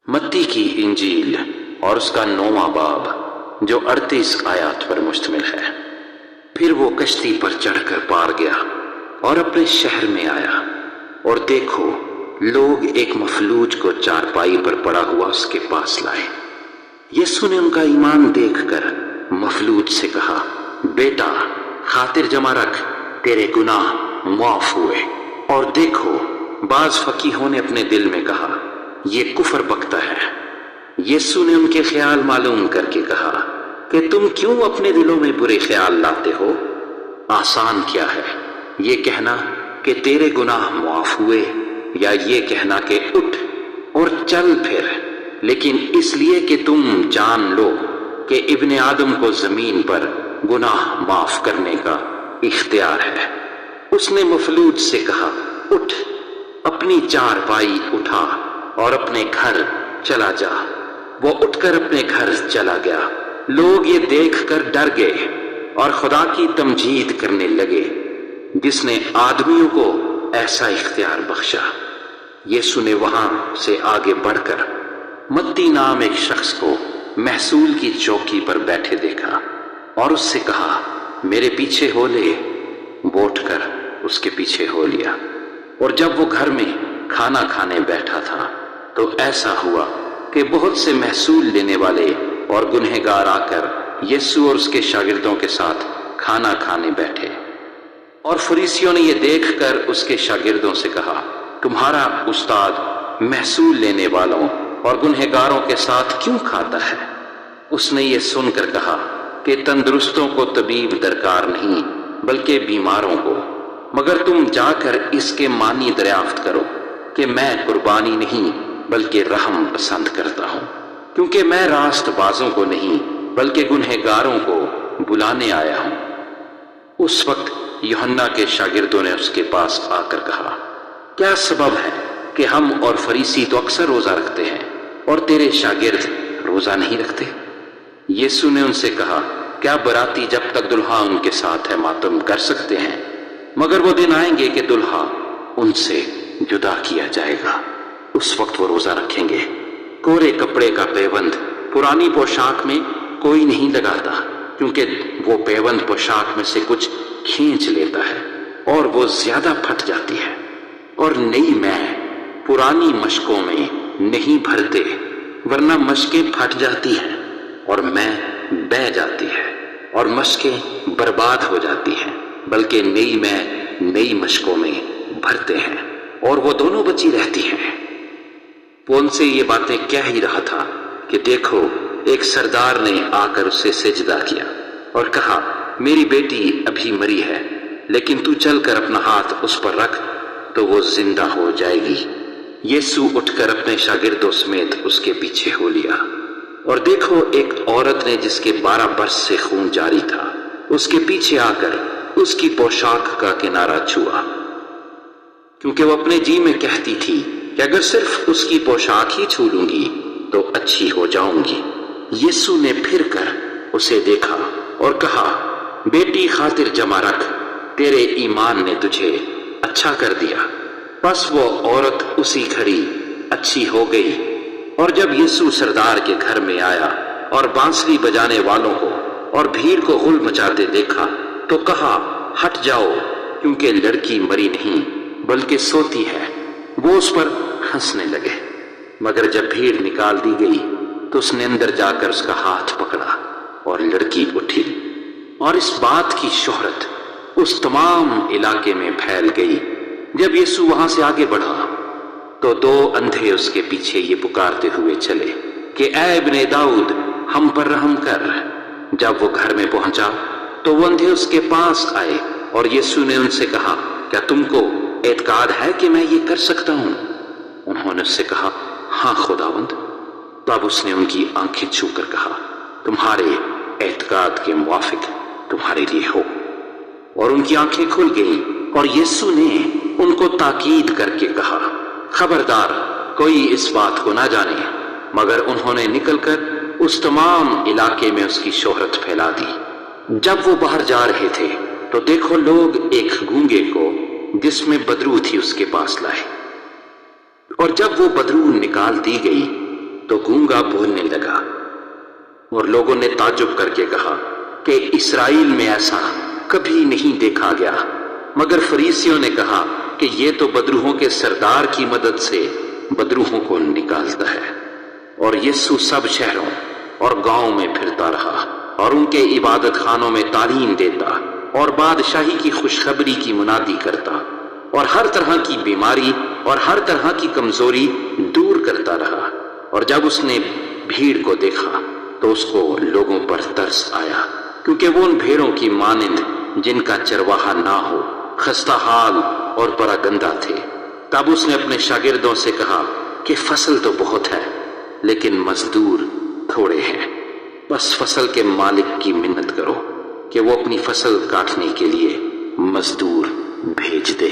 متی کی انجیل اور اس کا 9واں باب جو 38 آیات پر مشتمل ہے۔ پھر وہ کشتی پر چڑھ کر پار گیا اور اپنے شہر میں آیا، اور دیکھو لوگ ایک مفلوج کو چارپائی پر پڑا ہوا اس کے پاس لائے۔ یسوع نے ان کا ایمان دیکھ کر مفلوج سے کہا، بیٹا خاطر جمع رکھ، تیرے گناہ معاف ہوئے۔ اور دیکھو بعض فقیہوں نے اپنے دل میں کہا، یہ کفر بکتا ہے۔ یسوع نے ان کے خیال معلوم کر کے کہا کہ تم کیوں اپنے دلوں میں برے خیال لاتے ہو؟ آسان کیا ہے یہ کہنا کہ تیرے گناہ معاف ہوئے، یا یہ کہنا کہ اٹھ اور چل پھر؟ لیکن اس لیے کہ تم جان لو کہ ابن آدم کو زمین پر گناہ معاف کرنے کا اختیار ہے۔ اس نے مفلوج سے کہا، اٹھ، اپنی چارپائی اٹھا اور اپنے گھر چلا جا۔ وہ اٹھ کر اپنے گھر چلا گیا۔ لوگ یہ دیکھ کر ڈر گئے اور خدا کی تمجید کرنے لگے جس نے آدمیوں کو ایسا اختیار بخشا۔ یسوع نے وہاں سے آگے بڑھ کر متی نام ایک شخص کو محصول کی چوکی پر بیٹھے دیکھا اور اس سے کہا، میرے پیچھے ہو لے۔ وہ اٹھ کر اس کے پیچھے ہو لیا۔ اور جب وہ گھر میں کھانا کھانے بیٹھا تھا تو ایسا ہوا کہ بہت سے محصول لینے والے اور گنہگار آ کر یسوع اور اس کے شاگردوں کے ساتھ کھانا کھانے بیٹھے۔ اور فریسیوں نے یہ دیکھ کر اس کے شاگردوں سے کہا، تمہارا استاد محصول لینے والوں اور گنہگاروں کے ساتھ کیوں کھاتا ہے؟ اس نے یہ سن کر کہا کہ تندرستوں کو طبیب درکار نہیں بلکہ بیماروں کو، مگر تم جا کر اس کے معنی دریافت کرو کہ میں قربانی نہیں بلکہ رحم پسند کرتا ہوں، کیونکہ میں راست بازوں کو نہیں بلکہ گنہگاروں کو بلانے آیا ہوں۔ اس وقت یوحنا کے شاگردوں نے اس کے پاس آ کر کہا، کیا سبب ہے کہ ہم اور فریسی تو اکثر روزہ رکھتے ہیں اور تیرے شاگرد روزہ نہیں رکھتے؟ یسوع نے ان سے کہا، کیا براتی جب تک دلہا ان کے ساتھ ہے ماتم کر سکتے ہیں؟ مگر وہ دن آئیں گے کہ دلہا ان سے جدا کیا جائے گا، اس وقت وہ روزہ رکھیں گے۔ کورے کپڑے کا پیوند پرانی پوشاک میں کوئی نہیں لگاتا، کیونکہ وہ پیوند پوشاک میں سے کچھ کھینچ لیتا ہے اور وہ زیادہ پھٹ جاتی ہے۔ اور نئی میں پرانی مشکوں میں نہیں بھرتے، ورنہ مشکیں پھٹ جاتی ہیں اور میں بہہ جاتی ہے اور مشکیں برباد ہو جاتی ہیں، بلکہ نئی میں نئی مشکوں میں بھرتے ہیں اور وہ دونوں بچی رہتی ہیں۔ وہ ان سے یہ باتیں کہہ ہی رہا تھا کہ دیکھو ایک سردار نے آ کر اسے سجدہ کیا اور کہا، میری بیٹی ابھی مری ہے، لیکن تو چل کر اپنا ہاتھ اس پر رکھ تو وہ زندہ ہو جائے گی۔ یسوع اٹھ کر اپنے شاگردوں سمیت اس کے پیچھے ہو لیا۔ اور دیکھو ایک عورت نے جس کے 12 برس سے خون جاری تھا اس کے پیچھے آ کر اس کی پوشاک کا کنارہ چھوا، کیونکہ وہ اپنے جی میں کہتی تھی کہ اگر صرف اس کی پوشاک ہی چھو لوں گی تو اچھی ہو جاؤں گی۔ یسوع نے پھر کر اسے دیکھا اور کہا، بیٹی خاطر جمع رکھ، تیرے ایمان نے تجھے اچھا کر دیا۔ پس وہ عورت اسی گھڑی اچھی ہو گئی۔ اور جب یسوع سردار کے گھر میں آیا اور بانسری بجانے والوں کو اور بھیڑ کو غل مچاتے دیکھا تو کہا، ہٹ جاؤ، کیونکہ لڑکی مری نہیں بلکہ سوتی ہے۔ وہ اس پر ہنسنے لگے، مگر جب بھیڑ نکال دی گئی تو اس نے اندر جا کر اس کا ہاتھ پکڑا اور لڑکی اٹھی۔ اور اس بات کی شہرت اس تمام علاقے میں پھیل گئی۔ جب یسوع وہاں سے آگے بڑھا تو 2 اندھے اس کے پیچھے یہ پکارتے ہوئے چلے کہ اے ابن داؤد ہم پر رحم کر۔ جب وہ گھر میں پہنچا تو وہ اندھے اس کے پاس آئے اور یسوع نے ان سے کہا، کیا تم کو اعتقاد ہے کہ میں یہ کر سکتا ہوں؟ انہوں نے اس سے کہا، ہاں خداوند۔ تب اس نے ان کی آنکھیں چھو کر کہا، تمہارے اعتقاد کے موافق تمہارے لیے ہو۔ اور ان کی آنکھیں کھل گئیں اور یسوع نے ان کو تاکید کر کے کہا، خبردار کوئی اس بات کو نہ جانے۔ مگر انہوں نے نکل کر اس تمام علاقے میں اس کی شہرت پھیلا دی۔ جب وہ باہر جا رہے تھے تو دیکھو لوگ ایک گونگے کو جس میں بدرو تھی اس کے پاس لائے، اور جب وہ بدرو نکال دی گئی تو گونگا بولنے لگا، اور لوگوں نے تعجب کر کے کہا کہ اسرائیل میں ایسا کبھی نہیں دیکھا گیا۔ مگر فریسیوں نے کہا کہ یہ تو بدروحوں کے سردار کی مدد سے بدروحوں کو نکالتا ہے۔ اور یسوع سب شہروں اور گاؤں میں پھرتا رہا اور ان کے عبادت خانوں میں تعلیم دیتا اور بادشاہی کی خوشخبری کی منادی کرتا اور ہر طرح کی بیماری اور ہر طرح کی کمزوری دور کرتا رہا۔ اور جب اس نے بھیڑ کو دیکھا تو اس کو لوگوں پر ترس آیا، کیونکہ وہ ان بھیڑوں کی مانند جن کا چرواہا نہ ہو، خستہ حال اور پراگندہ تھے۔ تب اس نے اپنے شاگردوں سے کہا کہ فصل تو بہت ہے لیکن مزدور تھوڑے ہیں، بس فصل کے مالک کی منت کرو کہ وہ اپنی فصل کاٹنے کے لیے مزدور بھیج دے۔